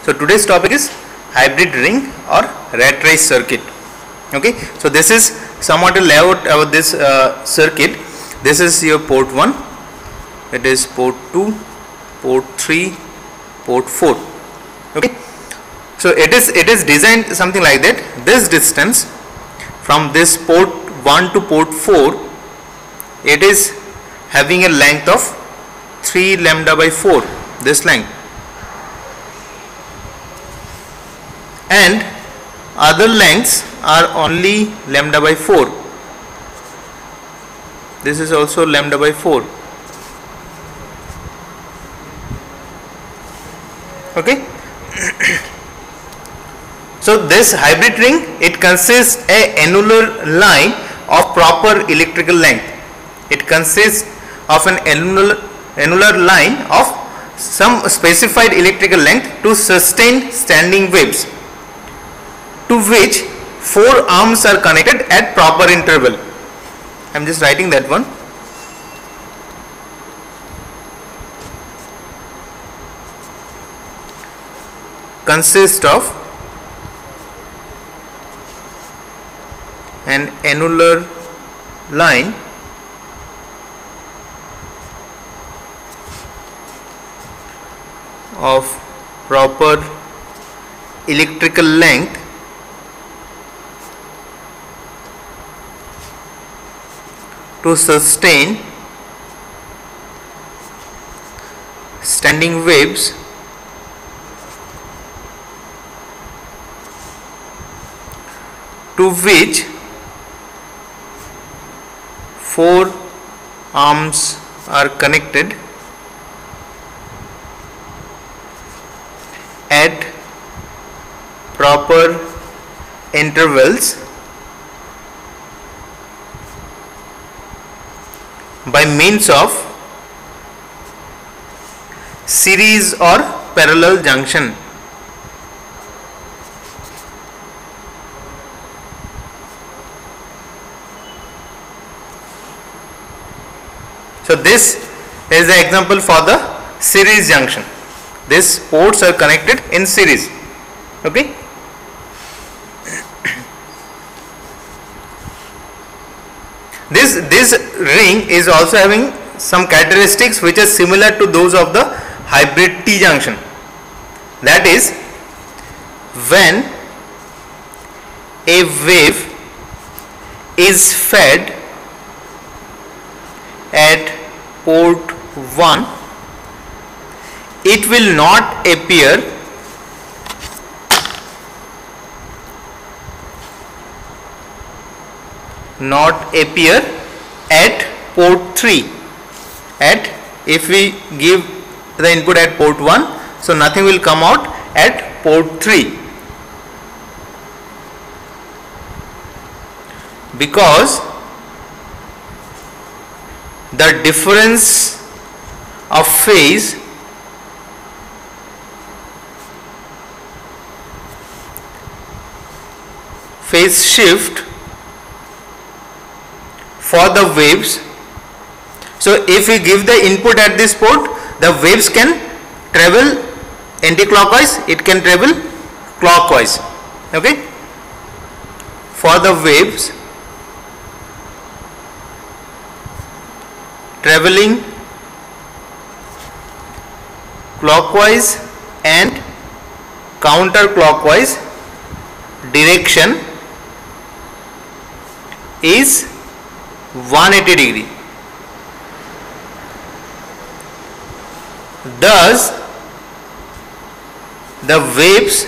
So today's topic is hybrid ring or rat race circuit. Okay, so this is somewhat a layout of this circuit. This is your port 1, it is port 2, port 3, port 4. Okay, so it is designed something like that. This distance from this port 1 to port 4, it is having a length of 3 lambda by 4, this length, and other lengths are only lambda by 4. This is also lambda by 4. Okay. So this hybrid ring, it consists a annular line of proper electrical length. It consists of an annular line of some specified electrical length to sustain standing waves, to which 4 arms are connected at proper interval. I am just writing that one. Consist of an annular line of proper electrical length to sustain standing waves to which 4 arms are connected at proper intervals by means of series or parallel junction. So this is the example for the series junction. These ports are connected in series. Okay. This ring is also having some characteristics which are similar to those of the hybrid T junction. That is, when a wave is fed at port 1, it will not appear at port 3. If we give the input at port 1, so nothing will come out at port 3, because the difference of phase shift for the waves. So if we give the input at this port, the waves can travel anti-clockwise, it can travel clockwise. Okay, for the waves traveling clockwise and counterclockwise direction is 180 degree. Thus, the waves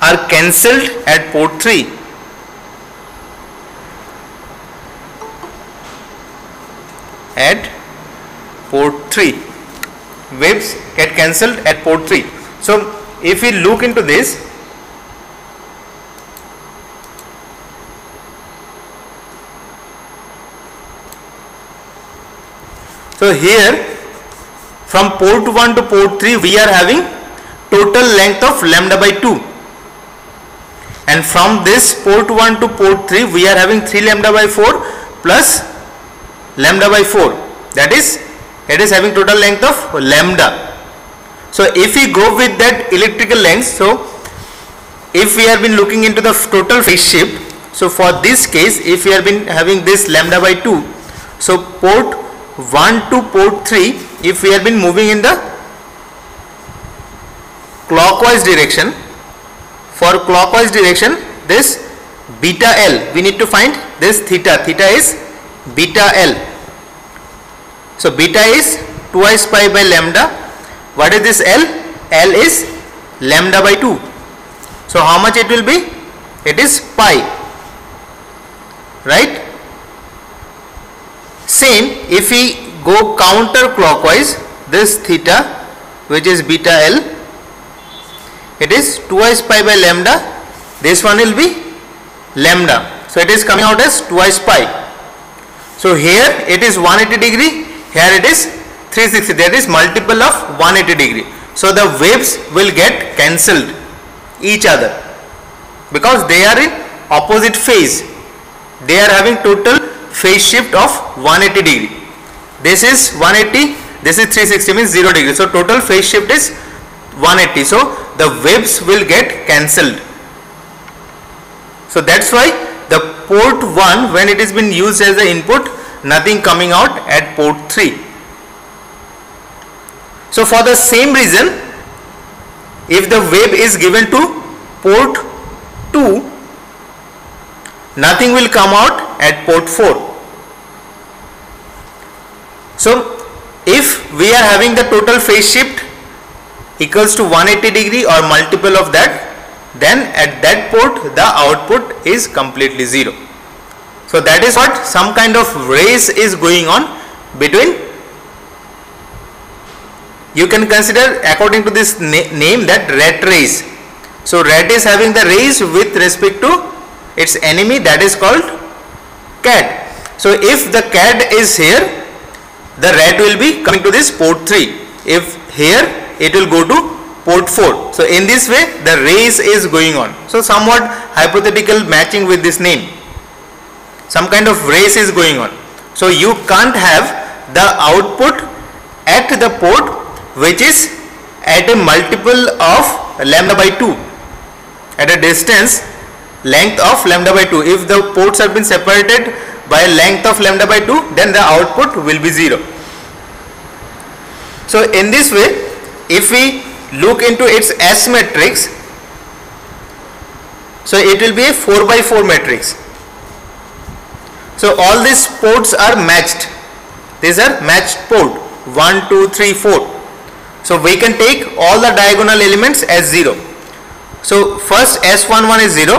are cancelled at port 3. At port 3, waves get cancelled at port 3. So if we look into this, so here from port 1 to port 3 we are having total length of lambda by 2, and from this port 1 to port 3 we are having 3 lambda by 4 plus lambda by 4, that is it is having total length of lambda. So if we go with that electrical length, so if we have been looking into the total phase shift, so for this case, if we have been having this lambda by 2, so port 1 to port 3, if we have been moving in the clockwise direction, for clockwise direction, this beta L, we need to find this theta, theta is beta L. So beta is twice pi by lambda. What is this L? L is lambda by 2. So how much it will be? It is pi, right? Same, if we go counterclockwise, this theta, which is beta L, it is twice pi by lambda. This one will be lambda. So it is coming out as twice pi. So here it is 180 degree, here it is 360, that is multiple of 180 degree. So the waves will get cancelled each other because they are in opposite phase. They are having total phase shift of 180 degree. This is 180, this is 360, means 0 degree. So total phase shift is 180. So the waves will get cancelled. So that's why the port 1, when it is been used as the input, nothing coming out at port 3. So for the same reason, if the wave is given to port 2, nothing will come out at port 4. So if we are having the total phase shift equals to 180 degree or multiple of that, then at that port the output is completely 0. So that is what some kind of race is going on between. You can consider according to this name that rat race. So rat is having the race with respect to its enemy, that is called cat. So if the cat is here, the rat will be coming to this port 3. If here, it will go to port 4. So in this way the race is going on. So somewhat hypothetical matching with this name. Some kind of race is going on. So you can't have the output at the port which is at a multiple of lambda by 2, at a distance length of lambda by 2. If the ports have been separated by a length of lambda by 2, then the output will be 0. So in this way, if we look into its S matrix, so it will be a 4 by 4 matrix. So all these ports are matched. These are matched port 1, 2, 3, 4. So we can take all the diagonal elements as 0. So first S11 is 0,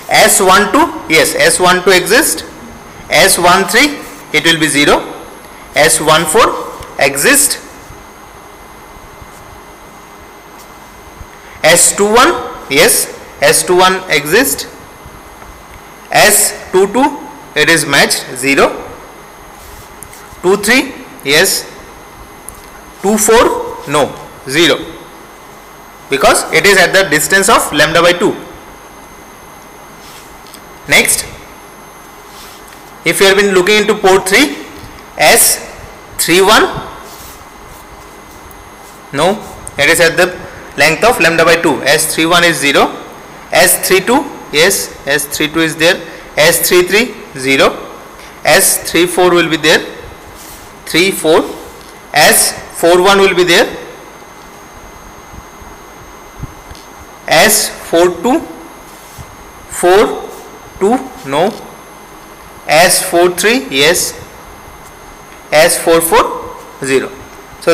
S12, yes, S12 exists, S13 it will be 0, S14 exists, S21, yes, S21 exists, S22 it is matched 0, 23, yes, 24 no, 0, because it is at the distance of lambda by 2. Next, if you have been looking into port 3, S31, no, it is at the length of lambda by 2. S31 is 0, S32, yes, S32 is there, S33 0, S34 will be there, 34, S41 will be there, S42, 42 no, S43 yes, S44 0. So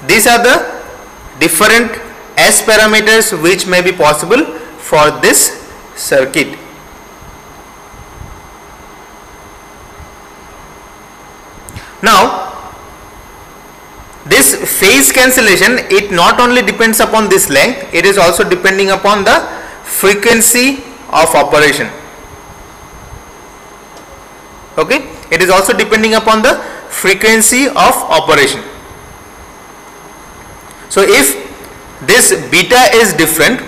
these are the different S parameters which may be possible for this circuit. Now this phase cancellation, it not only depends upon this length, it is also depending upon the frequency of operation. Okay, it is also depending upon the frequency of operation. So if this beta is different,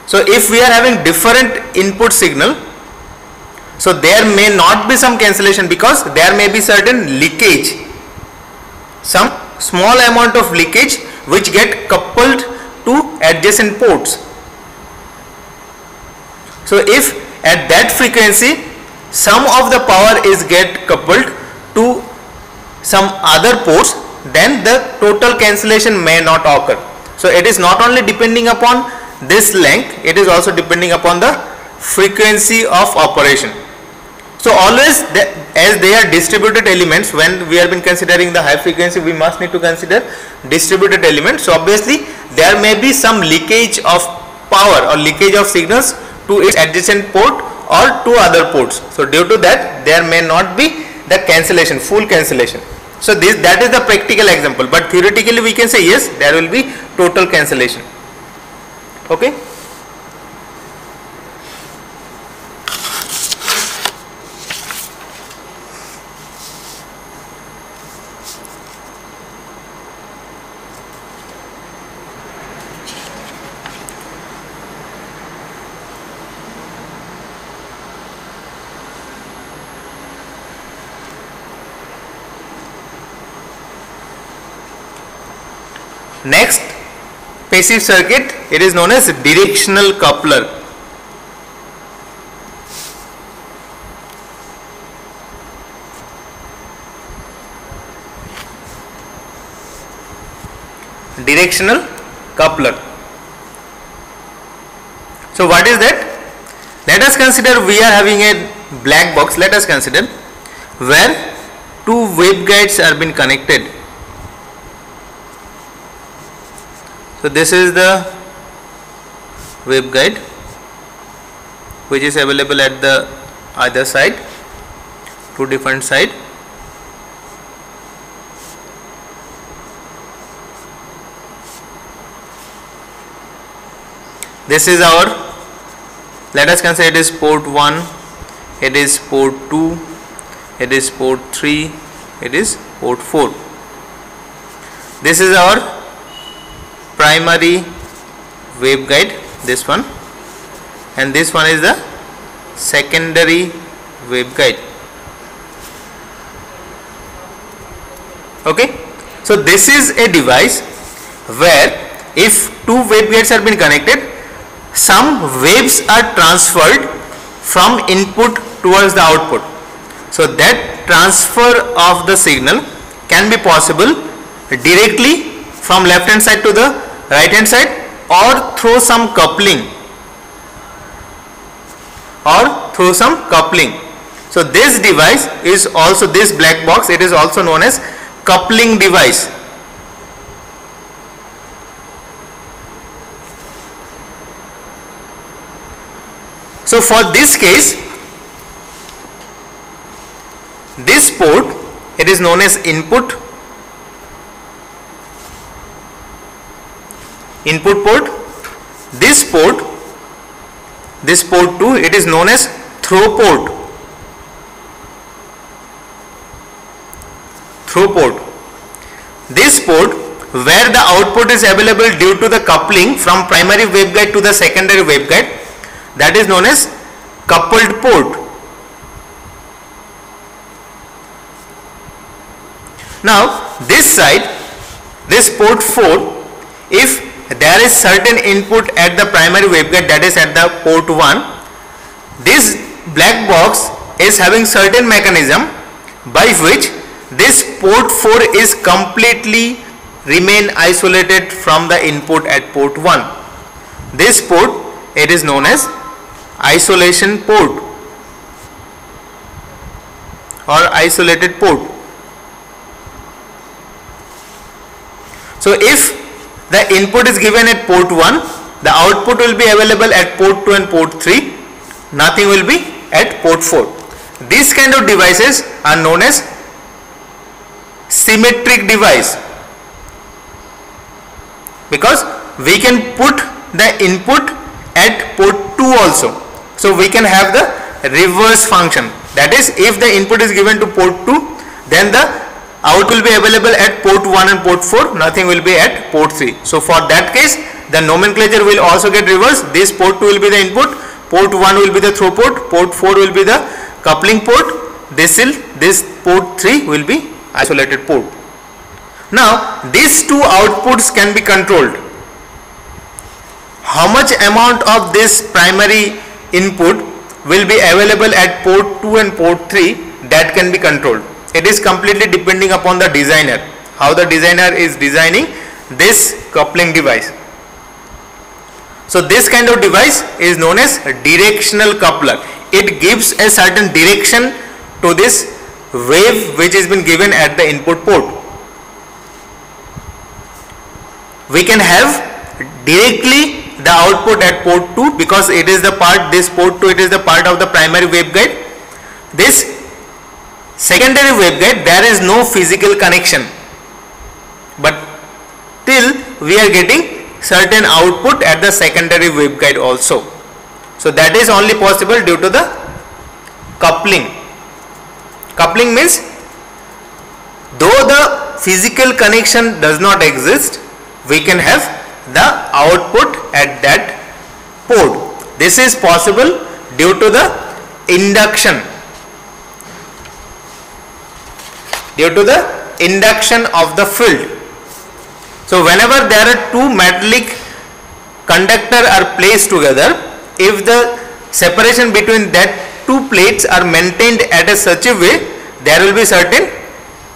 so if we are having different input signal, so there may not be some cancellation because there may be certain leakage some small amount of leakage which get coupled to adjacent ports. So if at that frequency some of the power is get coupled to some other ports, then the total cancellation may not occur. So it is not only depending upon this length, it is also depending upon the frequency of operation. So always as they are distributed elements, when we have been considering the high frequency, we must need to consider distributed elements. So obviously there may be some leakage of power or leakage of signals to its adjacent port or to other ports. So due to that there may not be the cancellation, full cancellation. So that is the practical example, but theoretically we can say yes, there will be total cancellation. Okay. Next passive circuit, it is known as directional coupler. Directional coupler. So what is that? Let us consider we are having a black box. Let us consider where two waveguides are being connected. So this is the waveguide which is available at the either side, two different side. This is our, let us consider it is port 1, it is port 2, it is port 3, it is port 4. This is our primary waveguide, this one, and this one is the secondary waveguide. Okay, so this is a device where if two waveguides are being connected, some waves are transferred from input towards the output. So that transfer of the signal can be possible directly from left hand side to the right hand side or through some coupling. So this device is also, this black box, it is also known as coupling device. So for this case, this port, it is known as input port. This port 2, it is known as throw port. This port where the output is available due to the coupling from primary waveguide to the secondary waveguide, that is known as coupled port. Now this side, this port 4, if there is certain input at the primary waveguide, that is at the port 1, this black box is having certain mechanism by which this port 4 is completely remain isolated from the input at port 1. This port, it is known as isolation port or isolated port. So if the input is given at port 1, the output will be available at port 2 and port 3, nothing will be at port 4. These kind of devices are known as symmetric device, because we can put the input at port 2 also. So we can have the reverse function, that is, if the input is given to port 2, then the out will be available at port 1 and port 4, nothing will be at port 3. So for that case, the nomenclature will also get reversed. This port 2 will be the input, port 1 will be the throw port, port 4 will be the coupling port, this port 3 will be isolated port. Now these two outputs can be controlled. How much amount of this primary input will be available at port 2 and port 3, that can be controlled. It is completely depending upon the designer, how the designer is designing this coupling device. So this kind of device is known as a directional coupler. It gives a certain direction to this wave which has been given at the input port. We can have directly the output at port 2 because it is the part, this port 2, it is the part of the primary waveguide. This secondary waveguide, there is no physical connection, but still we are getting certain output at the secondary waveguide also. So that is only possible due to the coupling. Coupling means though the physical connection does not exist, we can have the output at that port. This is possible due to the induction. Due to the induction of the field. So whenever there are two metallic conductor are placed together, if the separation between that two plates are maintained at a such a way, there will be certain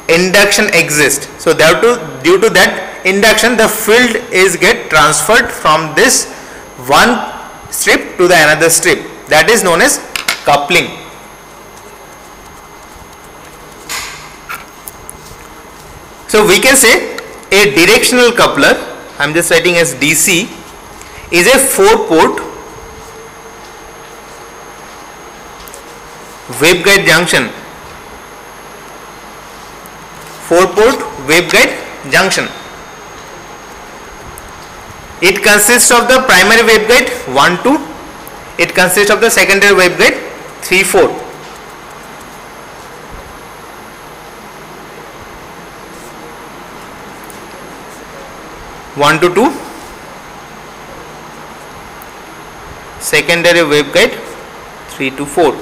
induction exist. So due to that induction, the field is get transferred from this one strip to the another strip. That is known as coupling. So we can say a directional coupler, I am just writing as DC, is a 4-port waveguide junction. 4-port waveguide junction. It consists of the primary waveguide 1, 2. It consists of the secondary waveguide 3, 4. One to 2, secondary waveguide 3 to 4.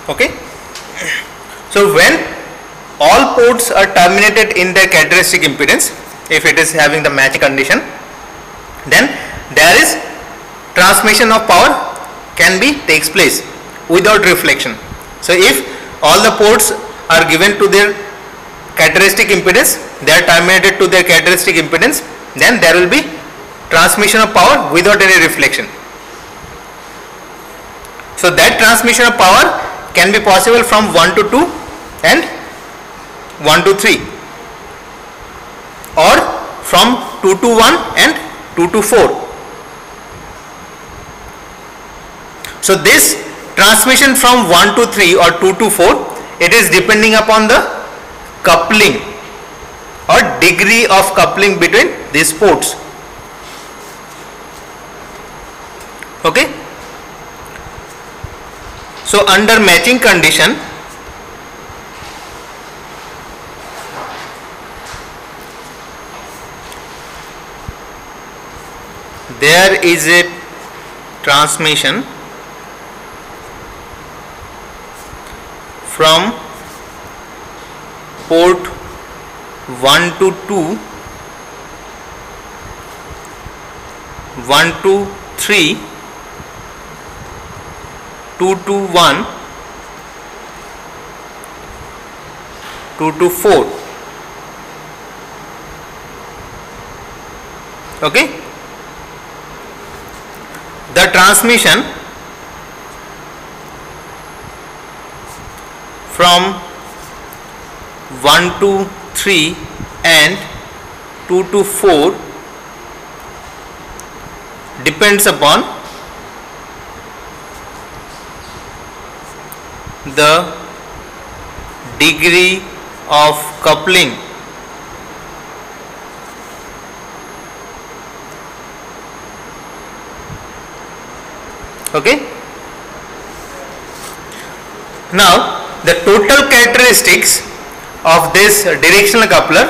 Okay. So when all ports are terminated in their characteristic impedance, if it is having the matching condition, then there is transmission of power can be takes place without reflection. So if all the ports are given to their characteristic impedance, they are terminated to their characteristic impedance, then there will be transmission of power without any reflection. So that transmission of power can be possible from 1 to 2 and 1 to 3, or from 2 to 1 and 2 to 4. So this transmission from 1 to 3 or 2 to 4, it is depending upon the coupling or degree of coupling between these ports. Okay. So under matching condition, there is a transmission from port 1 to 2, 1 to 3, 2 to 1, 2 to 4. Okay. The transmission from 1 to 3 and 2 to 4 depends upon the degree of coupling okay. Now the total characteristics of this directional coupler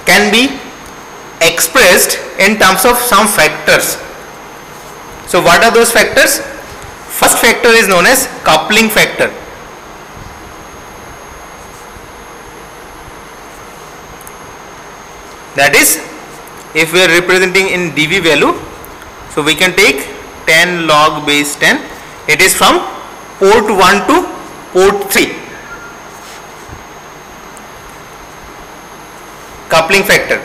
can be expressed in terms of some factors. So what are those factors? First factor is known as coupling factor. That is, if we are representing in dV value, so we can take 10 log base 10. It is from port 1 to port 3. Coupling factor.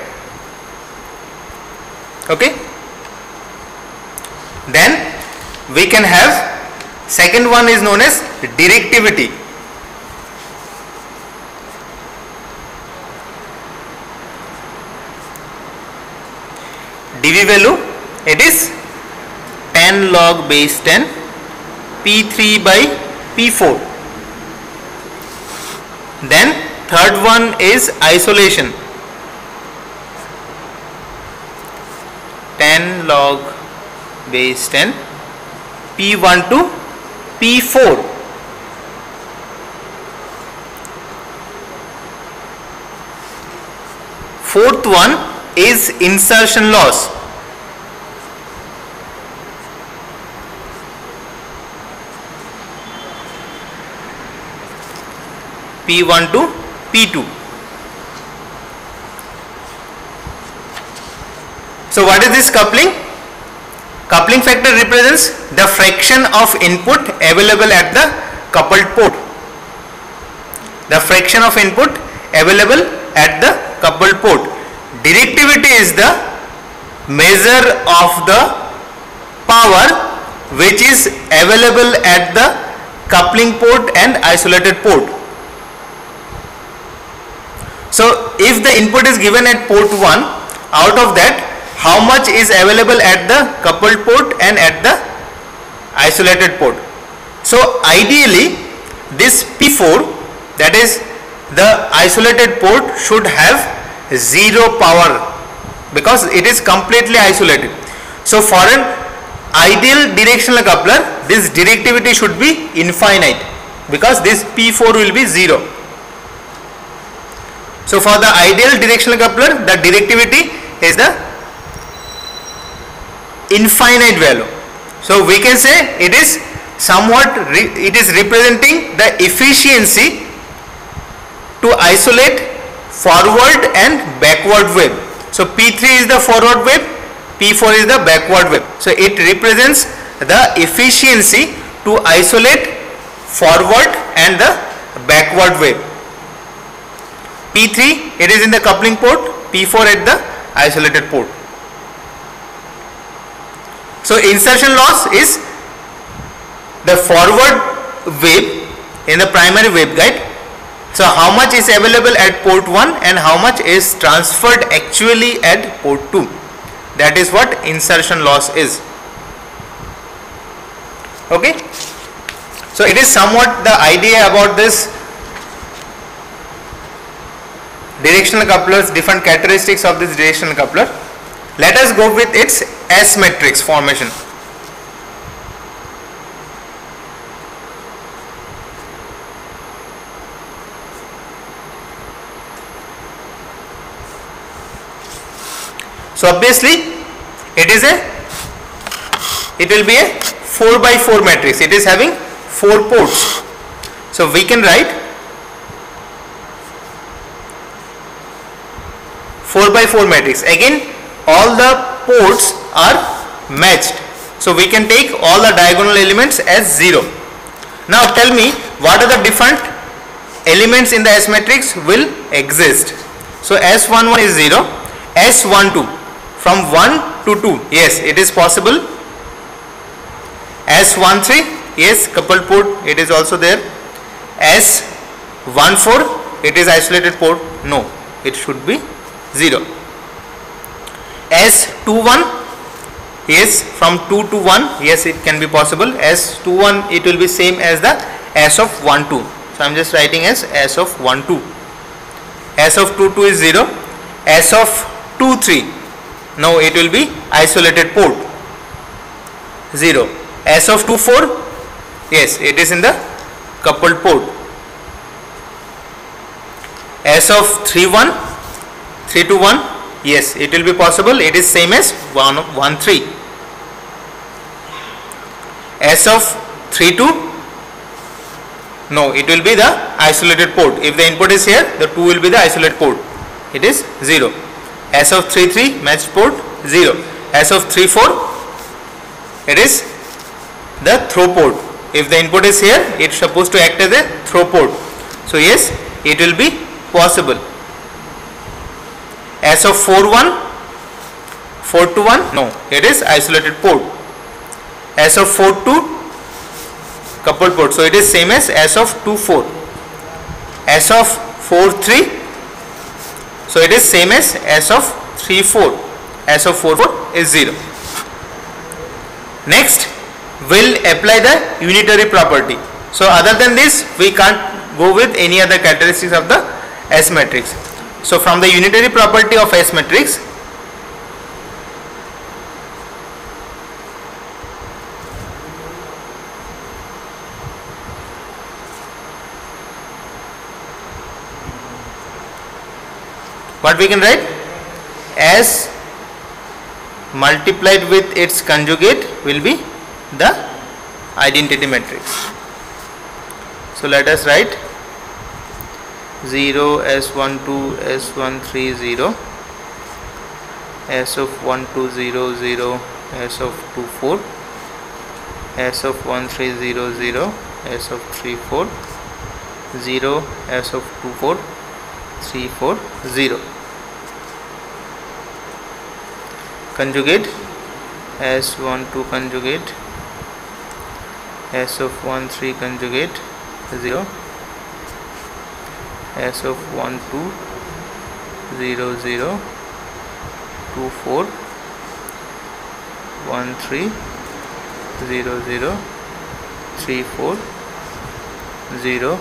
Okay. Then we can have second one is known as directivity. dV value, it is 10 log base 10 P3 by P4. Then third one is isolation, 10 log base 10 P1 to P4. Fourth one is insertion loss. P1 to P2. So what is this coupling? Coupling factor represents the fraction of input available at the coupled port. The fraction of input available at the coupled port. Directivity is the measure of the power which is available at the coupling port and isolated port. So if the input is given at port 1, out of that how much is available at the coupled port and at the isolated port. So ideally this P4, that is the isolated port, should have zero power because it is completely isolated. So for an ideal directional coupler, this directivity should be infinite because this P4 will be 0. So for the ideal directional coupler, the directivity is the infinite value. So we can say it is somewhat it is representing the efficiency to isolate forward and backward wave. So P3 is the forward wave, P4 is the backward wave. So it represents the efficiency to isolate forward and the backward wave. P3, it is in the coupling port, P4 at the isolated port. So insertion loss is the forward wave in the primary waveguide. So how much is available at port 1 and how much is transferred actually at port 2. That is what insertion loss is. Okay. So it is somewhat the idea about this directional couplers, different characteristics of this directional coupler. Let us go with its S matrix formation. So obviously it will be a 4 by 4 matrix. It is having 4 ports. So we can write 4 by 4 matrix. Again, all the ports are matched. So we can take all the diagonal elements as 0. Now tell me, what are the different elements in the S matrix will exist? So S11 is 0, S12 from 1 to 2, yes, it is possible. S13, yes, coupled port, it is also there. S14, it is isolated port, no, it should be 0. S21, Yes, from 2 to 1, yes, it can be possible. S 2 1, it will be same as the S of 1 2. So I am just writing as S of 1 2. S of 2 2 is 0. S of 2 3, no, it will be isolated port, 0. S of 2 4, yes, it is in the coupled port. S of 3 1, 3 to 1, yes, it will be possible, it is same as 1 1 3. S of 3 2, no, it will be the isolated port. If the input is here, the 2 will be the isolated port, it is 0. S of 3 3, matched port, 0. S of 3 4, it is the throw port. If the input is here, it is supposed to act as a throw port. So yes, it will be possible. S of 4 1, 4 to 1, no, it is isolated port. S of 4 2, coupled port, so it is same as S of 2 4. S of 4 3, so it is same as S of 3 4. S of 4 4 is 0. Next, we'll apply the unitary property. So other than this, we can't go with any other characteristics of the S matrix. So from the unitary property of S matrix, what we can write? S multiplied with its conjugate will be the identity matrix. So let us write 0 S12 S13 0, S of 12 0 0, S of 24, S of 13 0 0, S of 34 0, S of 24 34 0. Conjugate S12 conjugate, S of 13 conjugate 0, S of 12 0 0 24 13 0 0 34 0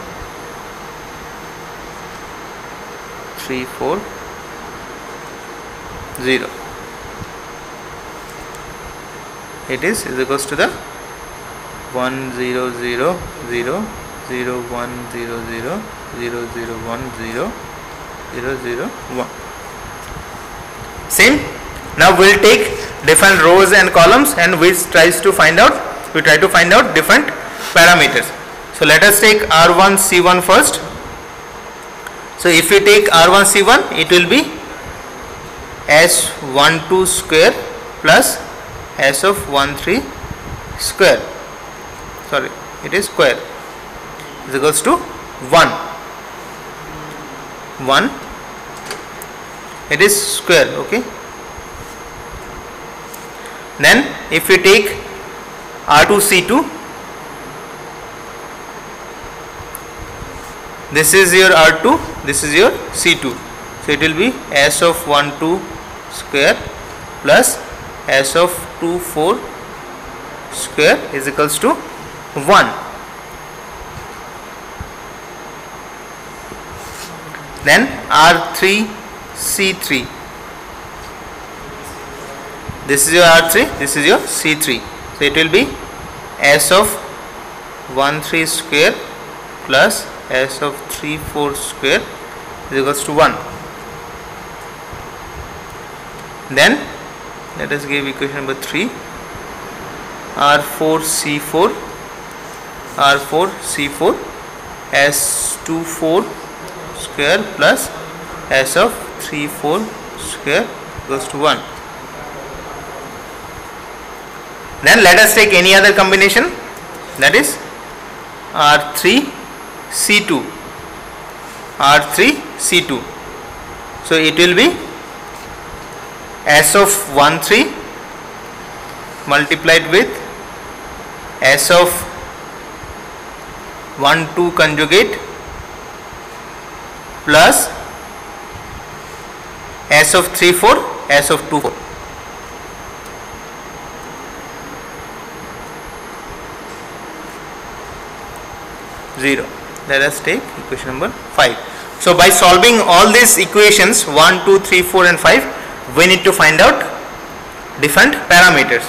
34 0. It is equals to the 1 0 0 0 0 1 0 0 0 0 1 0 0 0 1. Same. Now we'll take different rows and columns and we try to find out different parameters. So let us take R1 C1 first. So if we take R1 C1, it will be S12 square plus S of 13 square. Sorry, it is square. Is equals to 1. 1. It is square. Okay. Then if we take R2 C2, this is your R2, this is your C2. So it will be S of 12 square plus S of 24 square is equals to 1. Then R3 C3. This is your R3, this is your C3. So it will be S of 13 square plus S of 34 square is equals to 1. Then let us give equation number 3. R4 C4, R4 C4 S24 square plus S of 34 square equals to 1. Then let us take any other combination, that is R3 C2, R3 C2. So it will be S of 13 multiplied with S of 12 conjugate plus S of 34 S of 24. 0. Let us take equation number 5. So by solving all these equations 1, 2, 3, 4 and 5, we need to find out different parameters.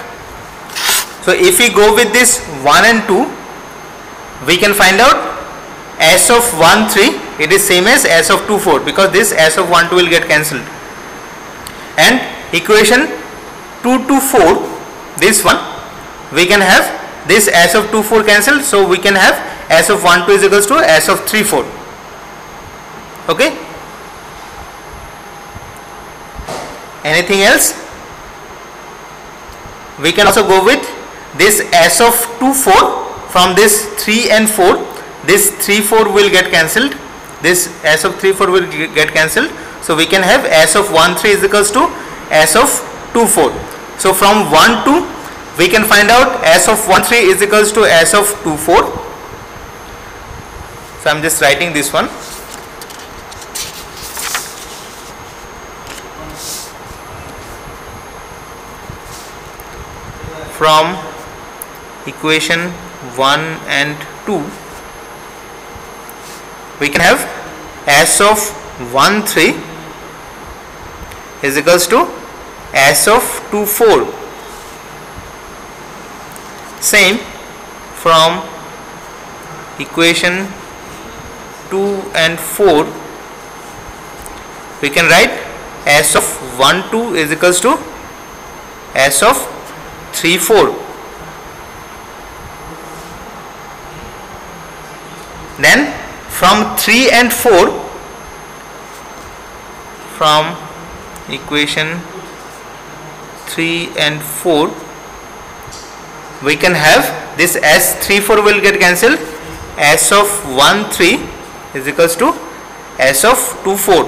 So if we go with this 1 and 2, we can find out S of 1, 3, it is same as S of 2, 4, because this S of 1, 2 will get cancelled. And equation 2 to 4, this one, we can have this S of 2, 4 cancelled, so we can have S of 1, 2 is equals to S of 3, 4. Okay? Anything else? We can also go with this S of 2, 4, from this 3 and 4, this 3, 4 will get cancelled, this S of 3, 4 will get cancelled, so we can have S of 1, 3 is equals to S of 2, 4. So from 1, 2, we can find out S of 1, 3 is equals to S of 2, 4. So I am just writing this one. From equation 1 and 2, we can have S of 1, 3 is equals to S of 2, 4. Same from equation 2 and 4, we can write S of 1, 2 is equals to S of 3, 4. Then from 3 and 4, from equation 3 and 4, we can have this S 3, 4 will get cancelled, S of 1, 3 is equals to S of 2, 4.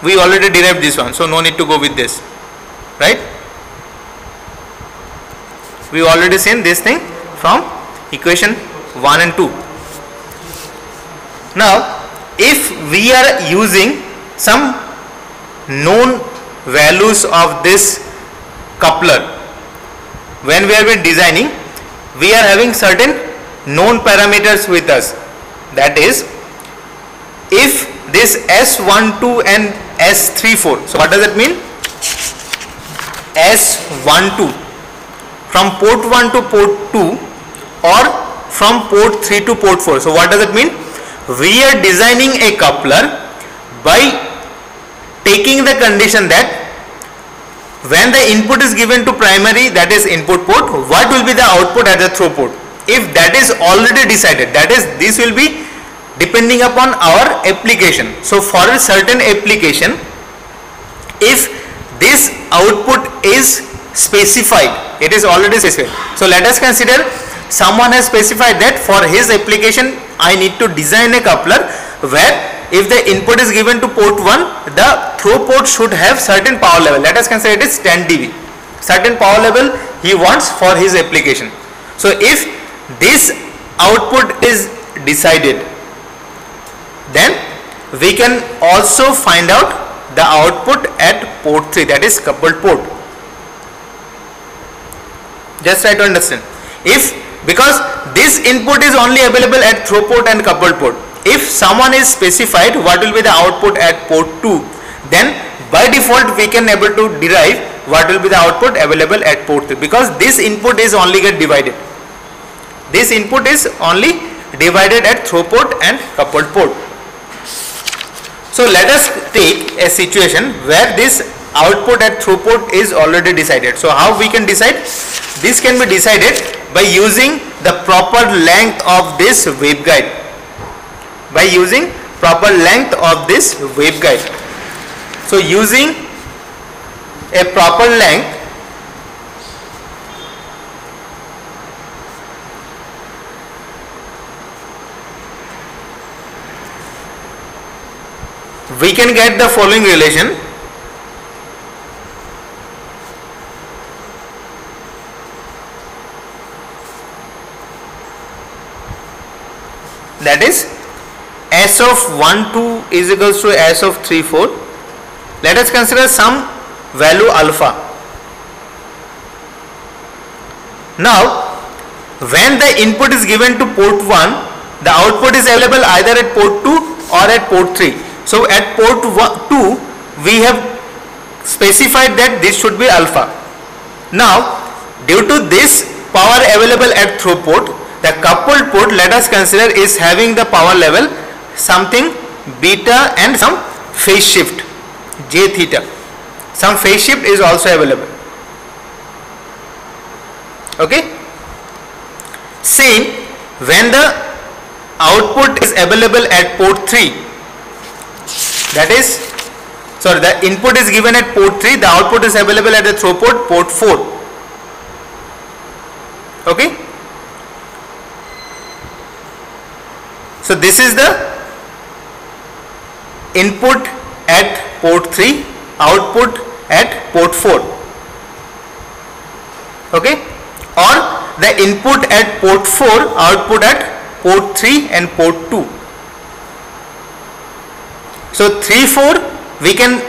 We already derived this one, so no need to go with this, right? We already seen this thing from equation 1 and 2. Now if we are using some known values of this coupler, when we have been designing, we are having certain known parameters with us. That is, if this S12 and S34, so what does it mean? S12 from port 1 to port 2 or from port 3 to port 4. So what does it mean? We are designing a coupler by taking the condition that when the input is given to primary, that is input port, what will be the output at the throw port? If that is already decided, that is, this will be depending upon our application. So for a certain application, if this output is specified, it is already specified. So let us consider someone has specified that for his application I need to design a coupler where if the input is given to port 1, the throw port should have certain power level. Let us consider it is 10 dB. Certain power level he wants for his application. So if this output is decided, then we can also find out the output at port 3, that is coupled port. Just try to understand. If, because this input is only available at throw port and coupled port, if someone is specified what will be the output at port 2, then by default we can able to derive what will be the output available at port 3, because this input is only get divided. This input is only divided at throw port and coupled port. So let us take a situation where this output at throw port is already decided. So how we can decide? This can be decided by using the proper length of this waveguide. By using proper length of this waveguide. So using a proper length, we can get the following relation. That is, S of 1, 2 is equals to S of 3, 4. Let us consider some value alpha. Now, when the input is given to port 1, the output is available either at port 2 or at port 3. So at port 2 we have specified that this should be alpha. Now due to this power available at through port, the coupled port, let us consider, is having the power level something beta and some phase shift J theta. Some phase shift is also available. Okay. Same when the output is available at port 3, that is, sorry, the input is given at port 3, the output is available at the through port 4. Okay. So this is the input at port 3, output at port 4. Okay. Or the input at port 4, output at port 3 and port 2. So 3, 4, we can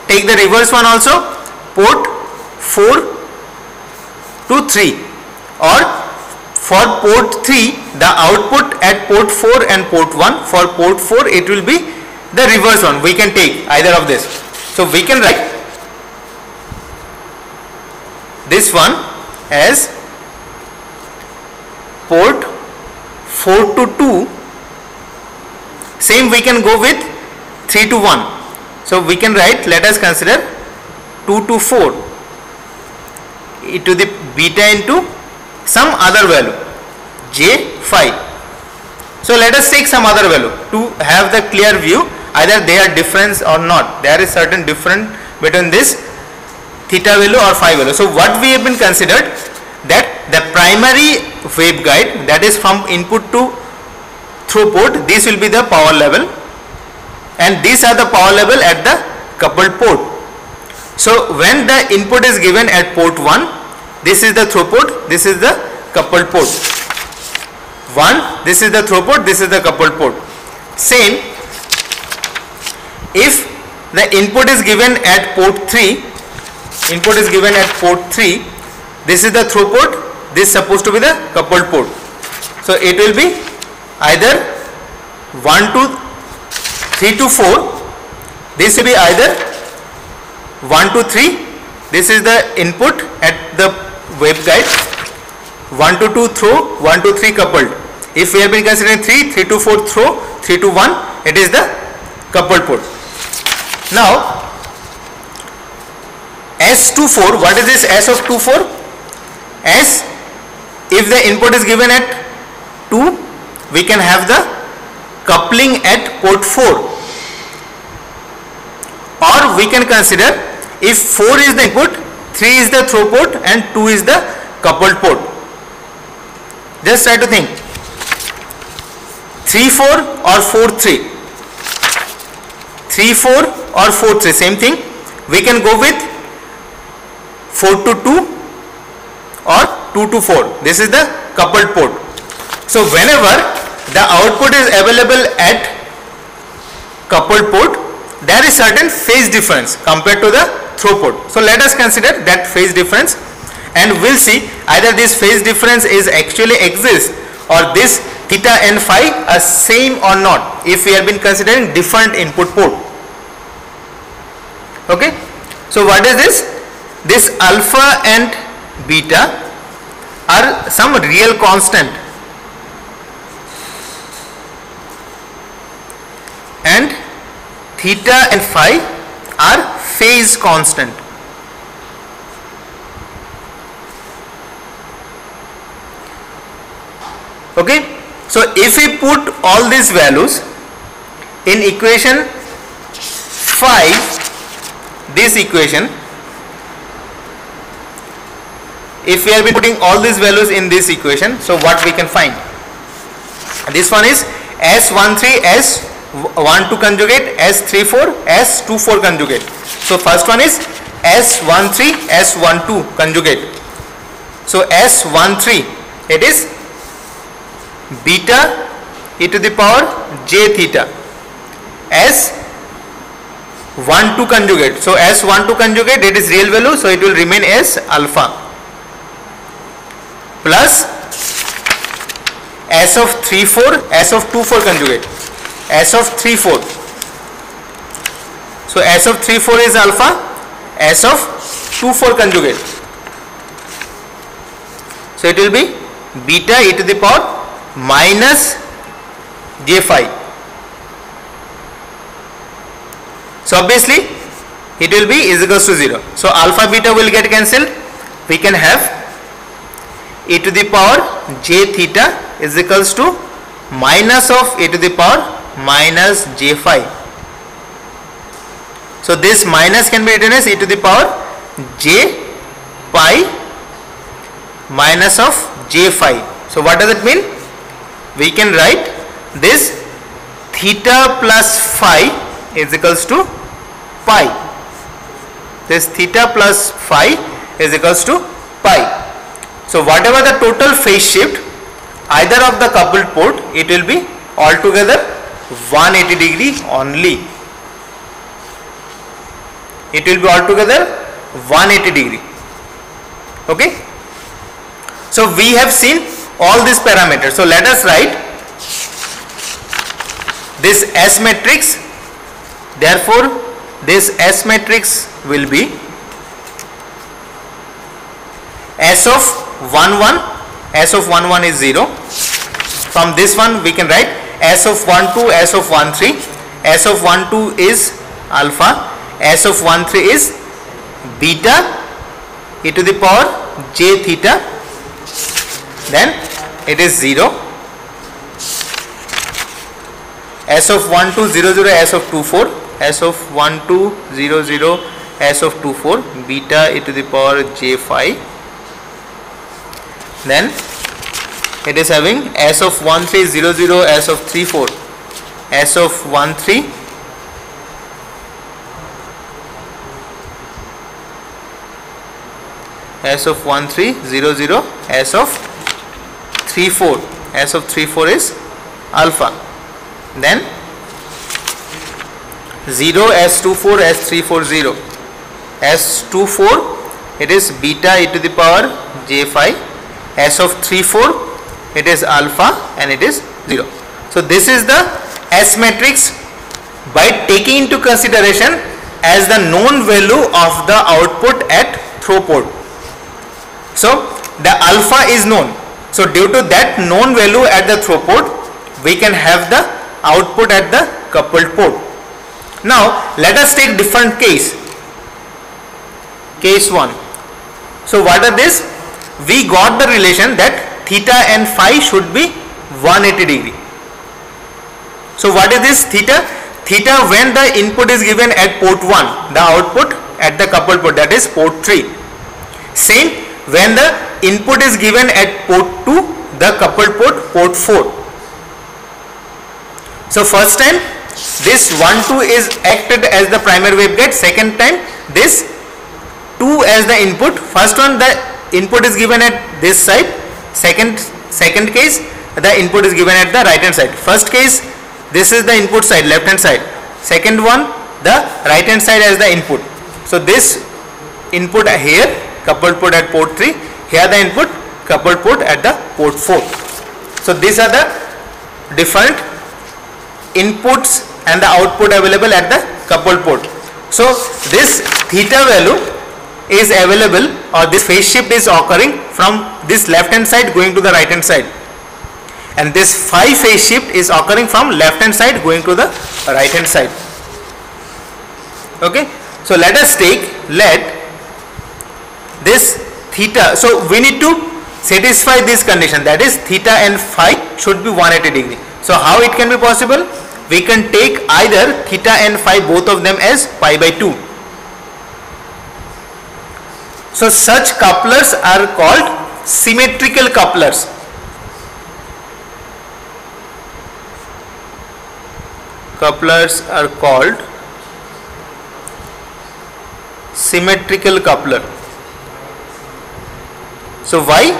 take the reverse one also, port 4 to 3, or for port 3 the output at port 4 and port 1, for port 4 it will be the reverse one, we can take either of this. So we can write this one as port 4 to 2, same we can go with 3 to 1. So we can write, let us consider 2 to 4 e to the beta into some other value J5. So let us take some other value to have the clear view, either they are different or not. There is certain difference between this theta value or phi value. So what we have been considered, that the primary waveguide, that is from input to through port, this will be the power level, and these are the power level at the coupled port. So when the input is given at port 1, this is the throughput, this is the coupled port 1, this is the throughput, this is the coupled port. Same, if the input is given at port 3, input is given at port 3, this is the throughput, this is supposed to be the coupled port. So it will be either 1 to 3 to 4, this will be either 1 to 3, this is the input at the waveguide, 1 to 2 throw, 1 to 3 coupled. If we have been considering 3, 3 to 4 throw, 3 to 1, it is the coupled port. Now S24, what is this S of 24? S, if the input is given at 2, we can have the coupling at port 4, or we can consider if 4 is the input, 3 is the throw port and 2 is the coupled port. Just try to think, 3, 4 or 4, 3, 3, 4 or 4, 3, same thing. We can go with 4 to 2 or 2 to 4. This is the coupled port. So whenever the output is available at coupled port, there is certain phase difference compared to the throw port. So let us consider that phase difference, and we'll see either this phase difference is actually exists or this theta and phi are same or not, if we have been considering different input port. Okay. So what is this? This alpha and beta are some real constant, and theta and phi are phase constant. Okay. So if we put all these values in equation 5, this equation, if we are putting all these values in this equation, so what we can find? This one is S13, S12 conjugate, S34, S24 conjugate. So first one is S13, S12 conjugate. So S13, it is beta e to the power j theta. S12 conjugate, so S12 conjugate, it is real value, so it will remain as alpha, plus S of 3 4, S of 2 4 conjugate, S of 3 4. So S of 3 4 is alpha, S of 2 4 conjugate. So it will be beta e to the power minus j phi. So obviously it will be is equals to 0. So alpha beta will get cancelled. We can have e to the power j theta is equals to minus of e to the power minus j phi. So this minus can be written as e to the power j pi minus of j phi. So what does it mean? We can write this theta plus phi is equals to pi. This theta plus phi is equals to pi. So whatever the total phase shift either of the coupled port, it will be altogether 180 degree only. It will be altogether 180 degree. Okay. So we have seen all these parameters. So let us write this S matrix. Therefore this S matrix will be S of 1 1, S of 1 1 is 0. From this one we can write S of 1 2, S of 1 3. S of 1 2 is alpha, S of 1 3 is beta e to the power j theta, then it is 0. S of 1 2 0 0, S of 2 4, S of 1 2 0 0, S of 2 4, beta e to the power j phi. Then it is having S of 1 3 0 0, S of 3 4, S of 1 3, S of 1 3 0 0, S of 3 4, S of 3 4 is alpha. Then 0 S24 S340, S24 it is beta e to the power j phi, S of 34 it is alpha and it is 0. So this is the S matrix by taking into consideration as the known value of the output at throw port. So the alpha is known. So due to that known value at the throw port, we can have the output at the coupled port. Now let us take different case. Case 1. So what are this? We got the relation that theta and phi should be 180 degree. So what is this theta? Theta when the input is given at port 1, the output at the coupled port, that is port 3. Same when the input is given at port 2, the coupled port, port 4. So first time this 1 2 is acted as the primary waveguide, second time this 2 as the input. First one the input is given at this side, second case the input is given at the right hand side. First case this is the input side, left hand side, second one the right hand side as the input. So this input here, coupled port at port 3, here the input, coupled port at the port 4. So these are the different inputs and the output available at the coupled port. So this theta value is available, or this phase shift is occurring from this left hand side going to the right hand side, and this phi phase shift is occurring from left hand side going to the right hand side. Okay, so let us take this theta. So we need to satisfy this condition, that is theta and phi should be 180 degree. So how it can be possible? We can take either theta and phi, both of them, as pi by 2. So such couplers are called symmetrical couplers. Couplers are called symmetrical coupler. So why?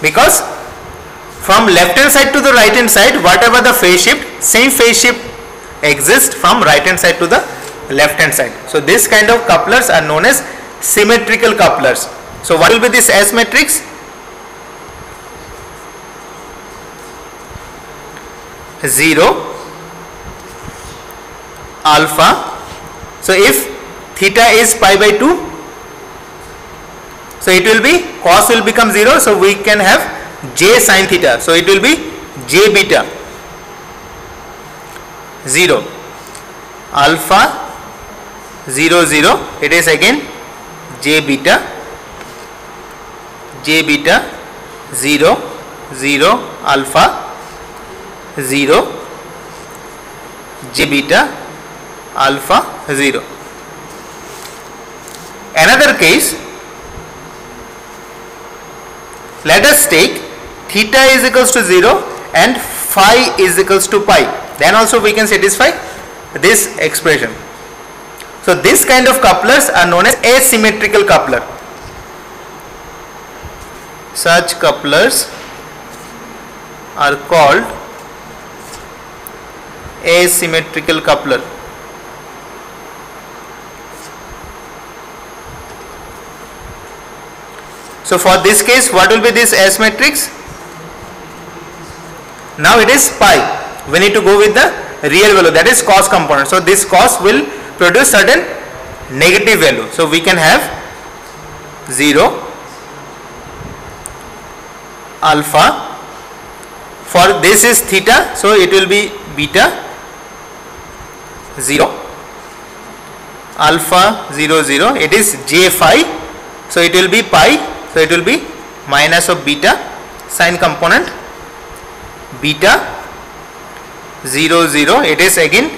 Because from left hand side to the right hand side, whatever the phase shift, same phase shift exists from right hand side to the left hand side. So this kind of couplers are known as symmetrical couplers. So what will be this S matrix? 0 alpha. So if theta is pi by 2, so it will be cos will become 0, so we can have j sin theta, so it will be j beta 0 alpha 0 0, it is again j beta 0 0 alpha 0 j beta alpha 0. Another case, let us take theta is equals to 0 and phi is equals to pi, then also we can satisfy this expression. So this kind of couplers are known as asymmetrical coupler. Such couplers are called asymmetrical coupler. So for this case, what will be this S matrix? Now it is pi. We need to go with the real value, that is cos component. So this cos will produce certain negative value. So we can have 0 alpha. For this is theta, so it will be beta 0 alpha 0 0. It is j phi, so it will be pi. So it will be minus of beta sine component beta 0 0. It is again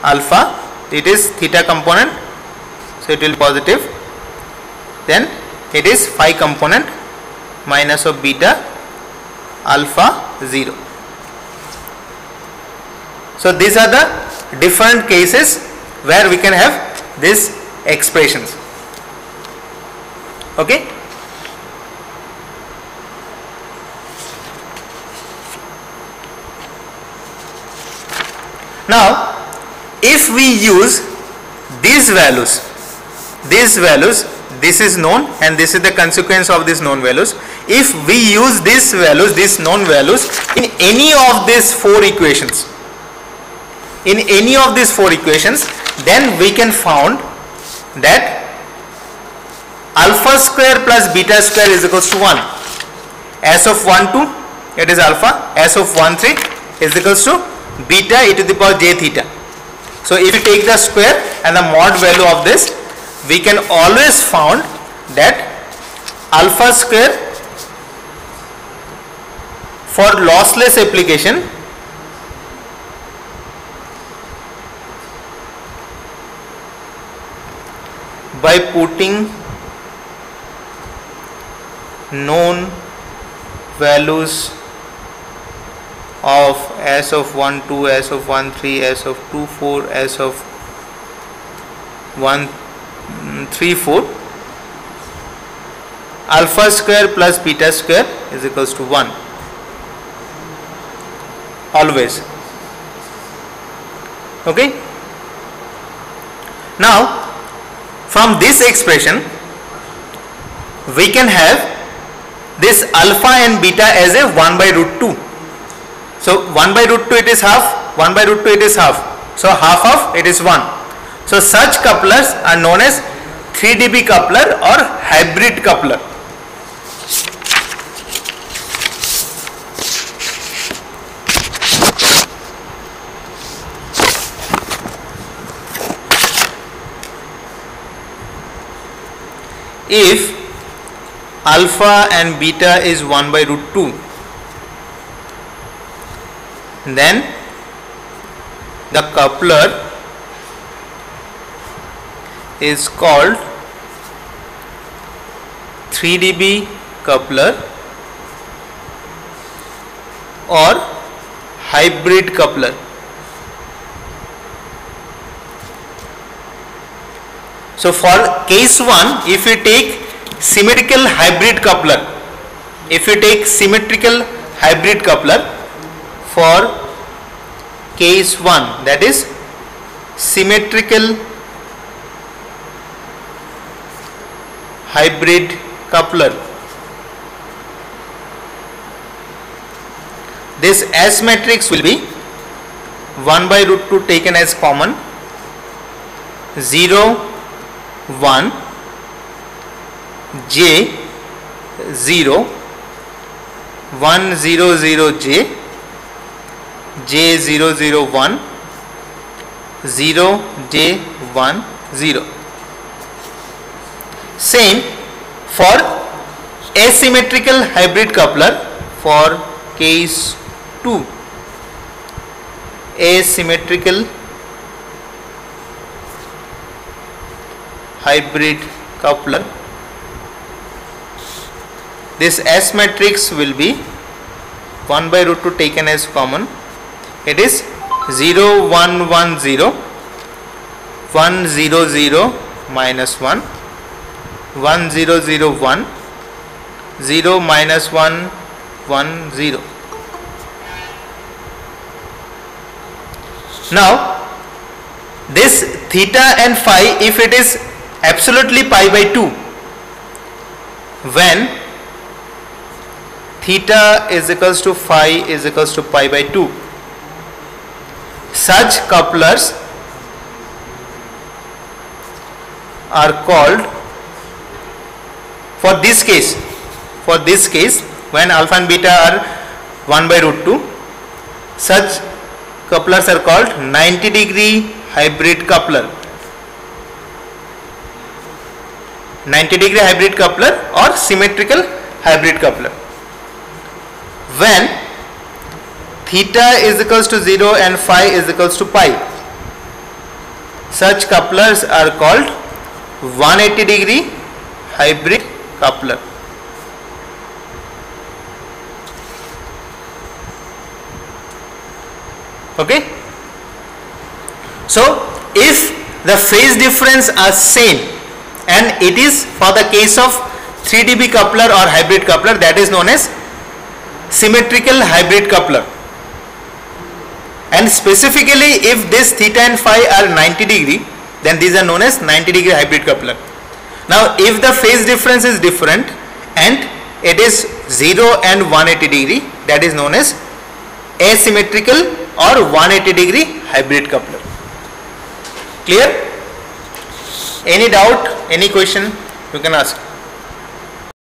alpha. It is theta component, so it will be positive. Then it is phi component minus of beta alpha 0. So these are the different cases where we can have these expressions. Okay. Now if we use these values, this is known and this is the consequence of these known values. If we use these values, these known values in any of these four equations, then we can found that alpha square plus beta square is equals to 1. S of 1 2, it is alpha. S of 1 3 is equals to beta e to the power j theta. So if you take the square and the mod value of this, we can always found that alpha square for lossless application by putting known values of S of 1 2, S of 1 3, S of 2 4, S of 1 3 4, alpha square plus beta square is equals to 1 always. Okay. Now from this expression we can have this alpha and beta as a 1 by root 2. So 1 by root 2 it is half, 1 by root 2 it is half. So half of it is 1. So such couplers are known as 3 dB coupler or hybrid coupler. If alpha and beta is 1 by root 2, then the coupler is called 3 dB coupler or hybrid coupler. So for case 1, if you take symmetrical hybrid coupler, for case 1, that is symmetrical hybrid coupler, this S matrix will be 1 by root 2 taken as common, 0 1 j 0 1 0 0 j j 0 0 1 0 j 1 0. Same for asymmetrical hybrid coupler for case 2. Asymmetrical hybrid coupler, this S matrix will be 1 by root 2 taken as common. It is 0 1 1 0 1 0 0 minus 1 1 0 0 1 0 minus 1 1 0. Now this theta and phi, if it is absolutely pi by 2, when theta is equals to phi is equals to pi by 2, such couplers are called, for this case when alpha and beta are 1 by root 2, such couplers are called 90 degree hybrid coupler, 90 degree hybrid coupler or symmetrical hybrid coupler. When theta is equals to 0 and phi is equals to pi, such couplers are called 180 degree hybrid coupler. Okay, so if the phase difference are same and it is for the case of 3 dB coupler or hybrid coupler, that is known as symmetrical hybrid coupler. And specifically if this theta and phi are 90 degree, then these are known as 90 degree hybrid coupler. Now if the phase difference is different and it is 0 and 180 degree, that is known as asymmetrical or 180 degree hybrid coupler. Clear? Any doubt, any question you can ask.